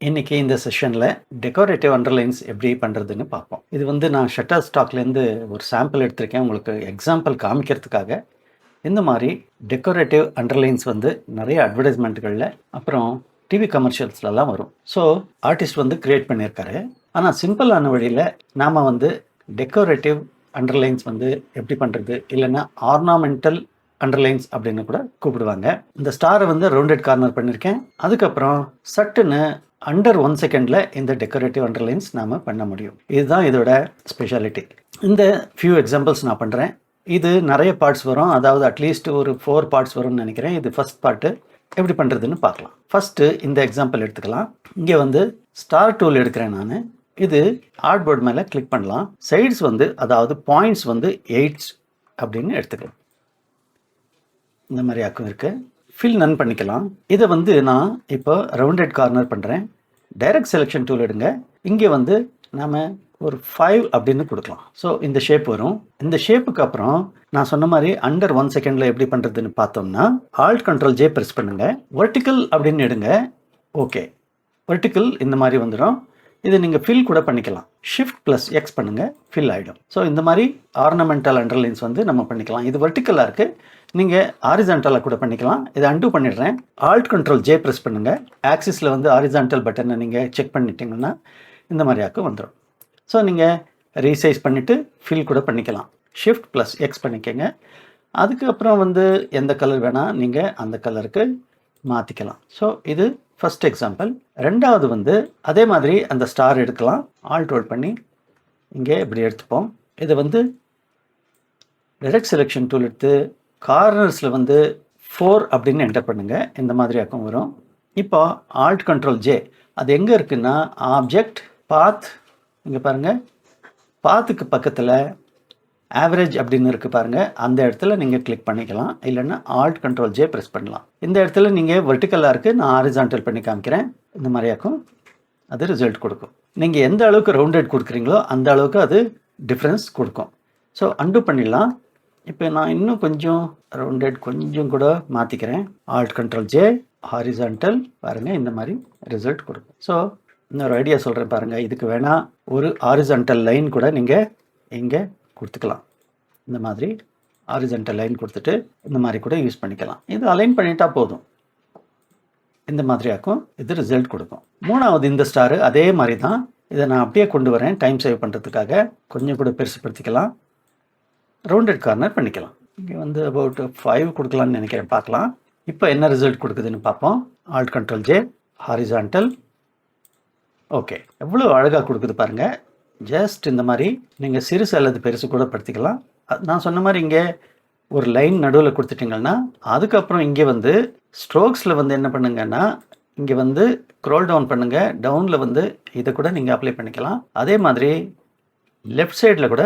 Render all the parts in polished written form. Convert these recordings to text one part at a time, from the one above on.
இன்னைக்கு இந்த செஷனில் டெக்கரேட்டிவ் அண்டர்லைன்ஸ் எப்படி பண்ணுறதுன்னு பார்ப்போம். இது வந்து நான் ஷட்டர் ஸ்டாக்லேருந்து ஒரு சாம்பிள் எடுத்திருக்கேன் உங்களுக்கு எக்ஸாம்பிள் காமிக்கிறதுக்காக. இந்த மாதிரி டெக்கரேட்டிவ் அண்டர்லைன்ஸ் வந்து நிறைய அட்வர்டைஸ்மெண்ட்டுகளில் அப்புறம் டிவி கமர்ஷியல்ஸ்லலாம் வரும். ஸோ ஆர்டிஸ்ட் வந்து க்ரியேட் பண்ணியிருக்காரு. ஆனால் சிம்பிளான வழியில் நாம் வந்து டெக்கரேட்டிவ் அண்டர்லைன்ஸ் வந்து எப்படி பண்ணுறது, இல்லைன்னா ஆர்னாமெண்டல் அண்டர்லைன்ஸ் அப்படின்னு கூட கூப்பிடுவாங்க. இந்த ஸ்டாரை வந்து ரவுண்டட் கார்னர் பண்ணியிருக்கேன். அதுக்கப்புறம் சட்டுன்னு அண்டர் 1 செகண்டில் இந்த டெக்கரேட்டிவ் அண்டர்லைன்ஸ் நாம் பண்ண முடியும். இதுதான் இதோட ஸ்பெஷாலிட்டி. இந்த ஃபியூ எக்ஸாம்பிள்ஸ் நான் பண்ணுறேன். இது நிறைய பார்ட்ஸ் வரும், அதாவது அட்லீஸ்ட் ஒரு 4 பார்ட்ஸ் வரும்னு நினைக்கிறேன். இது ஃபஸ்ட் பார்ட்டு எப்படி பண்ணுறதுன்னு பார்க்கலாம். ஃபஸ்ட்டு இந்த எக்ஸாம்பிள் எடுத்துக்கலாம். இங்கே வந்து ஸ்டார் டூல் எடுக்கிறேன் நான். இது ஆர்ட் போர்டு மேலே கிளிக் பண்ணலாம். சைட்ஸ் வந்து அதாவது பாயிண்ட்ஸ் வந்து 8 அப்படின்னு எடுத்துக்கலாம். இந்த மாதிரி ஆக்கும் இருக்குது. ஃபில் நன் பண்ணிக்கலாம். இதை வந்து நான் இப்போ ரவுண்டட் கார்னர் பண்ணுறேன். டைரக்ட் செலெக்ஷன் டூல் எடுங்க. இங்கே வந்து நாம் ஒரு 5 அப்படின்னு கொடுக்கலாம். ஸோ இந்த ஷேப் வரும். இந்த ஷேப்புக்கு அப்புறம் நான் சொன்ன மாதிரி அண்டர் 1 செகண்டில் எப்படி பண்ணுறதுன்னு பார்த்தோம்னா ஆல்ட் கண்ட்ரோல் ஜே ப்ரெஸ் பண்ணுங்கள். வெர்டிக்கல் அப்படின்னு எடுங்க. ஓகே, வெர்டிக்கல் இந்த மாதிரி வந்துடும். இது நீங்கள் ஃபில் கூட பண்ணிக்கலாம். ஷிஃப்ட் ப்ளஸ் எக்ஸ் பண்ணுங்கள், ஃபில் ஆகிடும். ஸோ இந்த மாதிரி ஆர்னமெண்டல் அண்டர்லைன்ஸ் வந்து நம்ம பண்ணிக்கலாம். இது வெர்டிக்கலாக இருக்குது, நீங்கள் ஹாரிசான்டலாக கூட பண்ணிக்கலாம். இதை அன்டூ பண்ணிடுறேன். ஆல்ட் கண்ட்ரோல் ஜே ப்ரெஸ் பண்ணுங்கள். ஆக்சிஸில் வந்து ஹாரிசான்டல் பட்டனை நீங்கள் செக் பண்ணிட்டீங்கன்னா இந்த மாதிரியாக்கும் வந்துடும். ஸோ நீங்கள் ரீசைஸ் பண்ணிவிட்டு ஃபில் கூட பண்ணிக்கலாம். ஷிஃப்ட் ப்ளஸ் எக்ஸ் பண்ணிக்கோங்க. அதுக்கப்புறம் வந்து எந்த கலர் வேணால் நீங்கள் அந்த கலருக்கு மாற்றிக்கலாம். ஸோ இது ஃபஸ்ட் எக்ஸாம்பிள். ரெண்டாவது வந்து அதே மாதிரி அந்த ஸ்டார் எடுக்கலாம். ஆல்ட் ஹோல்ட் பண்ணி இங்கே இப்படி எடுத்துப்போம். இதை வந்து டைரக்ட் செலெக்ஷன் டூல் எடுத்து கார்னர்ஸில் வந்து 4 அப்படின்னு என்டர் பண்ணுங்கள். இந்த மாதிரி ஆக்கம் வரும். இப்போ ஆல்ட் கண்ட்ரோல் ஜே, அது எங்கே இருக்குன்னா ஆப்ஜெக்ட் பாத், இங்கே பாருங்கள், பாத்துக்கு பக்கத்தில் ஆவரேஜ் அப்படின்னு இருக்குது பாருங்கள், அந்த இடத்துல நீங்கள் கிளிக் பண்ணிக்கலாம். இல்லைன்னா ஆல்ட் கண்ட்ரோல் ஜே ப்ரெஸ் பண்ணலாம். இந்த இடத்துல நீங்கள் வெர்டிக்கலாக இருக்குது, நான் ஹாரிசான்டல் பண்ணி காமிக்கிறேன். இந்த மாதிரியாக்கும் அது ரிசல்ட் கொடுக்கும். நீங்கள் எந்த அளவுக்கு ரவுண்டட் கொடுக்குறீங்களோ அந்த அளவுக்கு அது டிஃப்ரென்ஸ் கொடுக்கும். ஸோ அன்டூ பண்ணிடலாம். இப்போ நான் இன்னும் கொஞ்சம் ரவுண்டட் கொஞ்சம் கூட மாற்றிக்கிறேன். ஆல்ட் கண்ட்ரோல் ஜே, ஹாரிசான்டல், பாருங்கள் இந்த மாதிரி ரிசல்ட் கொடுக்கும். ஸோ இன்னொரு ஐடியா சொல்கிறேன் பாருங்கள். இதுக்கு வேணால் ஒரு ஹாரிசான்டல் லைன் கூட நீங்கள் இங்கே கொடுத்துக்கலாம். இந்த மாதிரி ஹாரிசான்டல் லைன் கொடுத்துட்டு இந்த மாதிரி கூட யூஸ் பண்ணிக்கலாம். இது அலைன் பண்ணிட்டா போதும். இந்த மாதிரியாக்கும் இது ரிசல்ட் கொடுக்கும். மூணாவது இந்த ஸ்டாரு அதே மாதிரி தான். இதை நான் அப்படியே கொண்டு வரேன் டைம் சேவ் பண்ணுறதுக்காக. கொஞ்சம் கூட பெருசுப்படுத்திக்கலாம். ரவுண்டட் கார்னர் பண்ணிக்கலாம். இங்கே வந்து அபவுட் 5 கொடுக்கலான்னு நினைக்கிறேன். பார்க்கலாம் இப்போ என்ன ரிசல்ட் கொடுக்குதுன்னு பார்ப்போம். Alt control J, horizontal. Okay, எவ்வளோ அழகாக கொடுக்குது பாருங்கள். ஜஸ்ட் இந்த மாதிரி நீங்கள் சிறுசு அல்லது பெருசு கூட படுத்திக்கலாம். நான் சொன்ன மாதிரி இங்கே ஒரு லைன் நடுவில் கொடுத்துட்டிங்கன்னா அதுக்கப்புறம் இங்கே வந்து ஸ்ட்ரோக்ஸில் வந்து என்ன பண்ணுங்கன்னா இங்கே வந்து ஸ்க்ரோல் டவுன் பண்ணுங்கள். டவுனில் வந்து இதை கூட நீங்கள் அப்ளை பண்ணிக்கலாம். அதே மாதிரி லெஃப்ட் சைடில் கூட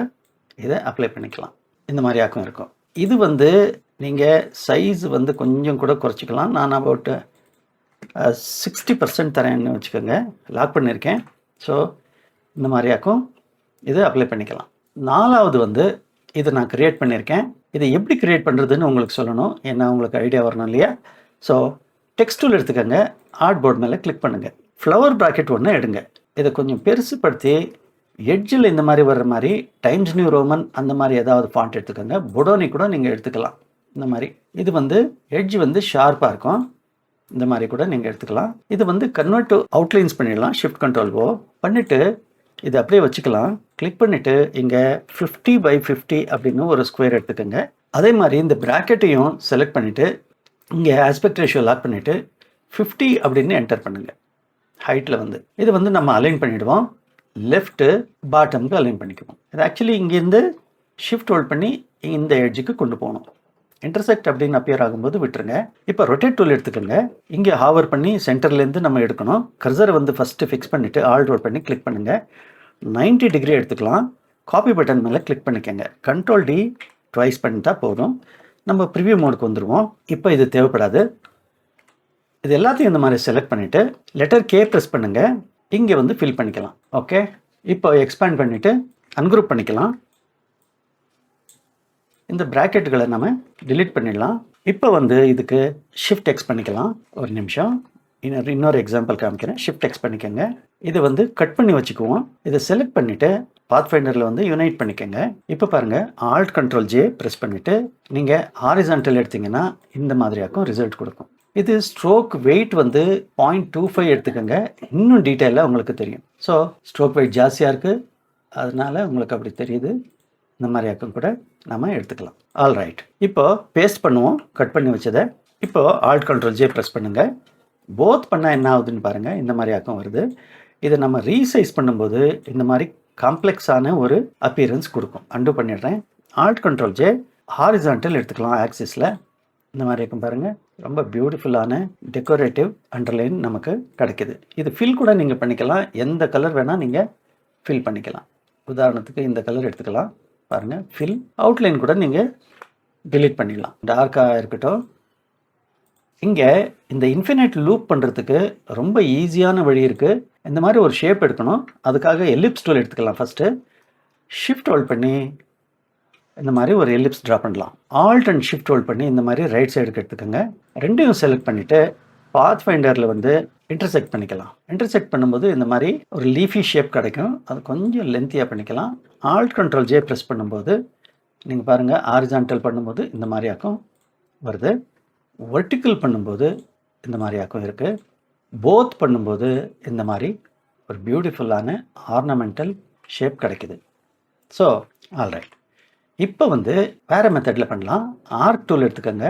இதை அப்ளை பண்ணிக்கலாம். இந்த மாதிரி ஆக்கம் இருக்கும். இது வந்து நீங்கள் சைஸ் வந்து கொஞ்சம் கூட குறைச்சிக்கலாம். நான் அபவுட் 60% தரேன்னு வச்சுக்கோங்க. லாக் பண்ணியிருக்கேன். ஸோ இந்த மாதிரியாக்கும் இதை அப்ளை பண்ணிக்கலாம். நாலாவது வந்து இதை நான் க்ரியேட் பண்ணியிருக்கேன். இதை எப்படி க்ரியேட் பண்ணுறதுன்னு உங்களுக்கு சொல்லணும், ஏன்னா உங்களுக்கு ஐடியா வரணும் இல்லையா? ஸோ டெக்ஸ்ட் டூல் எடுத்துக்கோங்க. ஆர்ட் போர்டு மேலே கிளிக் பண்ணுங்கள். ஃப்ளவர் ப்ராக்கெட் ஒன்று எடுங்க. இதை கொஞ்சம் பெருசுப்படுத்தி எட்ஜில் இந்த மாதிரி வர்ற மாதிரி டைம்ஸ் நியூ ரோமன் அந்த மாதிரி ஏதாவது ஃபாண்ட் எடுத்துக்கோங்க. பொடோனி கூட நீங்கள் எடுத்துக்கலாம். இந்த மாதிரி இது வந்து எட்ஜ் வந்து ஷார்ப்பாக இருக்கும். இந்த மாதிரி கூட நீங்கள் எடுத்துக்கலாம். இது வந்து கன்வெர்ட் டு அவுட்லைன்ஸ் பண்ணிடலாம். ஷிஃப்ட் கண்ட்ரோல் ஓ பண்ணிவிட்டு இது அப்படியே வச்சுக்கலாம். கிளிக் பண்ணிவிட்டு இங்கே 50x50 அப்படின்னு ஒரு ஸ்கொயர் எடுத்துக்கோங்க. அதே மாதிரி இந்த ப்ராக்கெட்டையும் செலக்ட் பண்ணிவிட்டு இங்கே ஆஸ்பெக்ட் ரேஷியோ லாக் பண்ணிவிட்டு 50 அப்படின்னு என்டர் பண்ணுங்கள். ஹைட்டில் வந்து இது வந்து நம்ம அலைன் பண்ணிவிடுவோம். லெஃப்ட்டு பாட்டமுக்கு அலைன் பண்ணிக்குவோம். இது ஆக்சுவலி இங்கேருந்து ஷிஃப்ட் ஹோல்ட் பண்ணி இந்த எட்ஜுக்கு கொண்டு போகணும். இன்டர்செக்ட் அப்படின்னு அப்பியர் ஆகும்போது விட்டுருங்க. இப்போ ரொட்டேட் டூல் எடுத்துக்கோங்க. இங்கே ஹாவர் பண்ணி சென்டர்லேருந்து நம்ம எடுக்கணும். கர்சரை வந்து ஃபஸ்ட்டு ஃபிக்ஸ் பண்ணிவிட்டு ஆல்ட் ஹோல்ட் பண்ணி கிளிக் பண்ணுங்கள். 90 டிகிரி எடுத்துக்கலாம். காப்பி பட்டன் மேலே கிளிக் பண்ணிக்கோங்க. கண்ட்ரோல் டி ட்வைஸ் பண்ணிட்டா போதும். நம்ம ப்ரிவியூ மோடுக்கு வந்துடுவோம். இப்போ இது தேவைப்படாது. இது எல்லாத்தையும் இந்த மாதிரி செலக்ட் பண்ணிவிட்டு லெட்டர் கே ப்ரெஸ் பண்ணுங்கள். இங்கே வந்து ஃபில் பண்ணிக்கலாம். ஓகே, இப்போ எக்ஸ்பேண்ட் பண்ணிவிட்டு அன்குரூப் பண்ணிக்கலாம். இந்த ப்ராக்கெட்டுகளை நம்ம டிலீட் பண்ணிடலாம். இப்போ வந்து இதுக்கு ஷிஃப்ட் எக்ஸ் பண்ணிக்கலாம். ஒரு நிமிஷம். இன்னொரு எக்ஸாம்பிள் காமிக்கிறேன். ஷிஃப்ட் எக்ஸ் பண்ணிக்கோங்க. இது வந்து கட் பண்ணி வச்சுக்குவோம். இதை செலக்ட் பண்ணிவிட்டு பாத்ஃபைண்டரில் வந்து யுனைட் பண்ணிக்கோங்க. இப்போ பாருங்கள், ஆல்ட் கண்ட்ரோல் ஜே ப்ரெஸ் பண்ணிவிட்டு நீங்கள் ஹாரிசான்டல் எடுத்திங்கன்னா இந்த மாதிரியாக்கும் ரிசல்ட் கொடுக்கும். இது ஸ்ட்ரோக் வெயிட் வந்து 0.25 எடுத்துக்கோங்க. இன்னும் டீட்டெயிலாக உங்களுக்கு தெரியும். ஸோ ஸ்ட்ரோக் வெயிட் ஜாஸ்தியாக இருக்குது, அதனால் உங்களுக்கு அப்படி தெரியுது. இந்த மாதிரியாக்கும் கூட நம்ம எடுத்துக்கலாம். ஆல் ரைட், இப்போ பேஸ்ட் பண்ணுவோம் கட் பண்ணி வச்சதை. இப்போ ஆல்ட் கண்ட்ரோல் ஜே ப்ரெஸ் பண்ணுங்கள். போத் பண்ணால் என்ன ஆகுதுன்னு பாருங்கள், இந்த மாதிரி ஆக்கம் வருது. இதை நம்ம ரீசைஸ் பண்ணும்போது இந்த மாதிரி காம்ப்ளெக்ஸான ஒரு அப்பியரன்ஸ் கொடுக்கும். அண்டு பண்ணிடுறேன். ஆல்ட் கண்ட்ரோல் ஜே ஹாரிசான்டல் எடுத்துக்கலாம் ஆக்சிஸில். இந்த மாதிரி இருக்கும் பாருங்கள், ரொம்ப பியூட்டிஃபுல்லான டெக்கரேட்டிவ் அண்டர்லைன் நமக்கு கிடைக்கிது. இது ஃபில் கூட நீங்கள் பண்ணிக்கலாம். எந்த கலர் வேணால் நீங்கள் ஃபில் பண்ணிக்கலாம். உதாரணத்துக்கு இந்த கலர் எடுத்துக்கலாம். பாருங்கள், ஃபில் அவுட்லைன் கூட நீங்கள் டிலீட் பண்ணிடலாம். டார்க்காக இருக்கட்டும். இங்கே இந்த இன்ஃபினைட் லூப் பண்ணுறதுக்கு ரொம்ப ஈஸியான வழி இருக்குது. இந்த மாதிரி ஒரு ஷேப் எடுக்கணும். அதுக்காக எலிப்ஸ் டூல் எடுத்துக்கலாம். ஃபஸ்ட்டு ஷிஃப்ட் ஹோல்ட் பண்ணி இந்த மாதிரி ஒரு எலிப்ஸ் ட்ரா பண்ணலாம். ஆல்ட் அண்ட் ஷிஃப்ட் ஹோல்ட் பண்ணி இந்த மாதிரி ரைட் சைடுக்கு எடுத்துக்கோங்க. ரெண்டையும் செலக்ட் பண்ணிவிட்டு பாத் ஃபைண்டரில் வந்து இன்டர்செக்ட் பண்ணிக்கலாம். இன்டர்செக்ட் பண்ணும்போது இந்த மாதிரி ஒரு லீஃபி ஷேப் கிடைக்கும். அது கொஞ்சம் லென்த்தியாக பண்ணிக்கலாம். ஆல்ட் கண்ட்ரோல் ஜே ப்ரெஸ் பண்ணும்போது நீங்கள் பாருங்கள், ஹாரிசான்டல் பண்ணும்போது இந்த மாதிரியாக்கும் வருது. வெர்டிக்கல் பண்ணும்போது இந்த மாதிரியாக்கும் இருக்குது. போத் பண்ணும்போது இந்த மாதிரி ஒரு பியூட்டிஃபுல்லான ஆர்னமெண்டல் ஷேப் கிடைக்குது. ஸோ ஆல்ரைட், இப்போ வந்து வேறு மெத்தடில் பண்ணலாம். ஆர்க் டூல் எடுத்துக்கோங்க.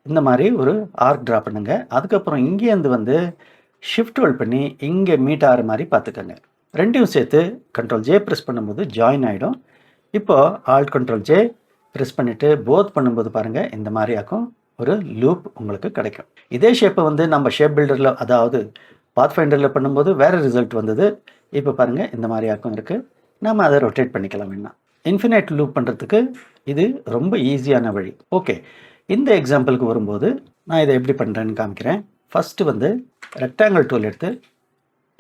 இந்த மாதிரி ஒரு ஆர்க் ட்ரா பண்ணுங்கள். அதுக்கப்புறம் இங்கேருந்து வந்து ஷிஃப்ட் ஹோல்ட் பண்ணி இங்கே மீட் ஆகிற மாதிரி பார்த்துக்கோங்க. ரெண்டையும் சேர்த்து கண்ட்ரோல் ஜே ப்ரெஸ் பண்ணும்போது ஜாயின் ஆகிடும். இப்போது ஆல்ட் கண்ட்ரோல் ஜே ப்ரெஸ் பண்ணிவிட்டு போத் பண்ணும்போது பாருங்கள், இந்த மாதிரியாக்கும் ஒரு லூப் உங்களுக்கு கிடைக்கும். இதே ஷேப்பை வந்து நம்ம ஷேப் பில்டரில், அதாவது பாத்ஃபைண்டரில் பண்ணும்போது வேறு ரிசல்ட் வந்தது. இப்போ பாருங்கள், இந்த மாதிரியாக்கும் இருக்குது. நம்ம அதை ரொட்டேட் பண்ணிக்கலாம். வேணா இன்ஃபினைட் லூப் பண்ணுறதுக்கு இது ரொம்ப ஈஸியான வழி. ஓகே, இந்த எக்ஸாம்பிளுக்கு வரும்போது நான் இதை எப்படி பண்ணுறேன்னு காமிக்கிறேன். ஃபஸ்ட்டு வந்து ரெக்டாங்கிள் டூல் எடுத்து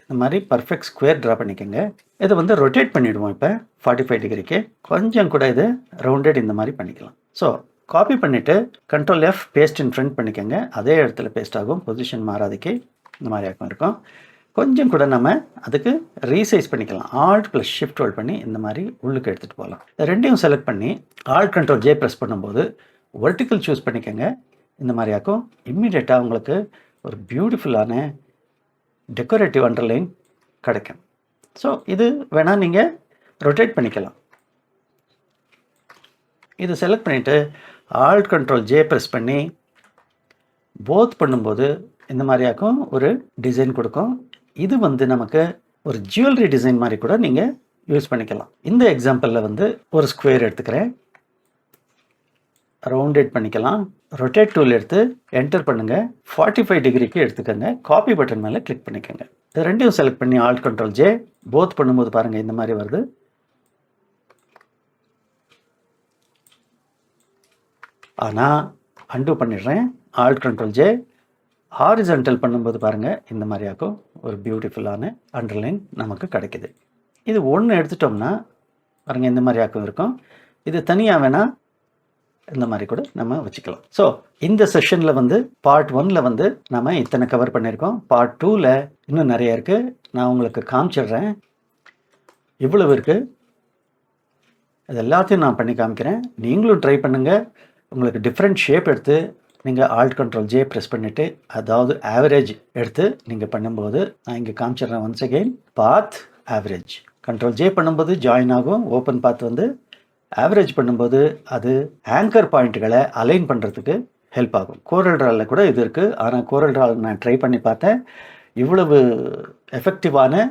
இந்த மாதிரி பர்ஃபெக்ட் ஸ்கொயர் ட்ரா பண்ணிக்கோங்க. இதை வந்து ரொட்டேட் பண்ணிவிடுவோம். இப்போ 45 டிகிரிக்கு கொஞ்சம் கூட இது ரவுண்டட் இந்த மாதிரி பண்ணிக்கலாம். ஸோ காப்பி பண்ணிவிட்டு control F based in front பண்ணிக்கோங்க. அதே இடத்துல பேஸ்ட் ஆகும், பொசிஷன் மாறாதிக்கு இந்த மாதிரியாக்கும் இருக்கும். கொஞ்சம் கூட நம்ம அதுக்கு ரீசைஸ் பண்ணிக்கலாம். ஆல்ட் ப்ளஸ் ஷிஃப்ட் ஹோல்ட் பண்ணி இந்த மாதிரி உள்ளுக்கு எடுத்துகிட்டு போகலாம். ரெண்டையும் செலக்ட் பண்ணி ஆல்ட் கண்ட்ரோல் ஜே ப்ரெஸ் பண்ணும்போது வெர்டிக்கல் சூஸ் பண்ணிக்கோங்க. இந்த மாதிரியாக்கும் இம்மிடியேட்டாக உங்களுக்கு ஒரு பியூட்டிஃபுல்லான டெக்கரேட்டிவ் அண்டர்லைன் கிடைக்கும். ஸோ இது வேணால் நீங்கள் ரொட்டேட் பண்ணிக்கலாம். இது செலக்ட் பண்ணிவிட்டு ஆல்ட் கண்ட்ரோல் ஜே ப்ரெஸ் பண்ணி போத் பண்ணும்போது இந்த மாதிரியாக்கும் ஒரு டிசைன் கொடுக்கும். இது வந்து நமக்கு ஒரு ஜுவல்லரி டிசைன் மாதிரி கூட நீங்கள் யூஸ் பண்ணிக்கலாம். இந்த எக்ஸாம்பிளில் வந்து ஒரு ஸ்கொயர் எடுத்துக்கிறேன். ரவுண்டேட் பண்ணிக்கலாம். ரொட்டேட் டூல் எடுத்து என்டர் பண்ணுங்கள். 45 டிகிரிக்கு எடுத்துக்கோங்க. காப்பி பட்டன் மேலே கிளிக் பண்ணிக்கோங்க. இது ரெண்டையும் செலக்ட் பண்ணி ஆல்ட் கண்ட்ரோல் ஜே போத் பண்ணும்போது பாருங்கள், இந்த மாதிரி வருது. ஆனால் அண்டு பண்ணிடுறேன். ஆல்ட் கண்ட்ரோல் ஜே ஹாரிசான்டல் பண்ணும்போது பாருங்கள், இந்த மாதிரியாக்கும் ஒரு பியூட்டிஃபுல்லான அண்டர்லைன் நமக்கு கிடைக்கிது. இது ஒன்று எடுத்துட்டோம்னா பாருங்கள், இந்த மாதிரியாக்கும் இருக்கும். இது தனியாக வேணால் இந்த மாதிரி கூட நம்ம வச்சுக்கலாம். ஸோ இந்த செஷனில் வந்து பார்ட் 1ல் வந்து நம்ம இத்தனை கவர் பண்ணியிருக்கோம். பார்ட் 2ல் இன்னும் நிறைய இருக்குது. நான் உங்களுக்கு காமிச்சிடுறேன். இவ்வளவு இருக்குது. இது எல்லாத்தையும் நான் பண்ணி காமிக்கிறேன். நீங்களும் ட்ரை பண்ணுங்கள். உங்களுக்கு டிஃப்ரெண்ட் ஷேப் எடுத்து நீங்கள் ஆல்ட் கண்ட்ரோல் ஜே ப்ரெஸ் பண்ணிவிட்டு, அதாவது ஆவரேஜ் எடுத்து நீங்கள் பண்ணும்போது நான் இங்கே காமிச்சிடுறேன். ஒன்ஸ் அகெயின் பாத் ஆவரேஜ் கண்ட்ரோல் ஜே பண்ணும்போது ஜாயின் ஆகும். ஓப்பன் பாத் வந்து ஆவரேஜ் பண்ணும்போது அது ஆங்கர் பாயிண்ட்டுகளை அலைன் பண்ணுறதுக்கு ஹெல்ப் ஆகும். கோரல் ட்ராவில் கூட இது இருக்குது. ஆனால் கோரல் ட்ராவில் நான் ட்ரை பண்ணி பார்த்தேன், இவ்வளவு எஃபெக்டிவான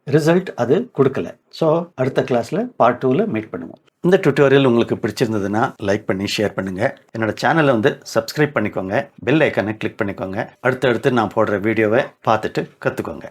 ரிசல்ட் அது கொடுக்கல. ஸோ அடுத்த கிளாஸில் பார்ட் 2ல் மீட் பண்ணுவோம். இந்த டுட்டோரியல் உங்களுக்கு பிடிச்சிருந்ததுன்னா லைக் பண்ணி ஷேர் பண்ணுங்கள். என்னோடய சேனலை வந்து சப்ஸ்கிரைப் பண்ணிக்கோங்க. பெல் ஐக்கானை கிளிக் பண்ணிக்கோங்க. அடுத்தடுத்து நான் போடுற வீடியோவை பார்த்துட்டு கற்றுக்கோங்க.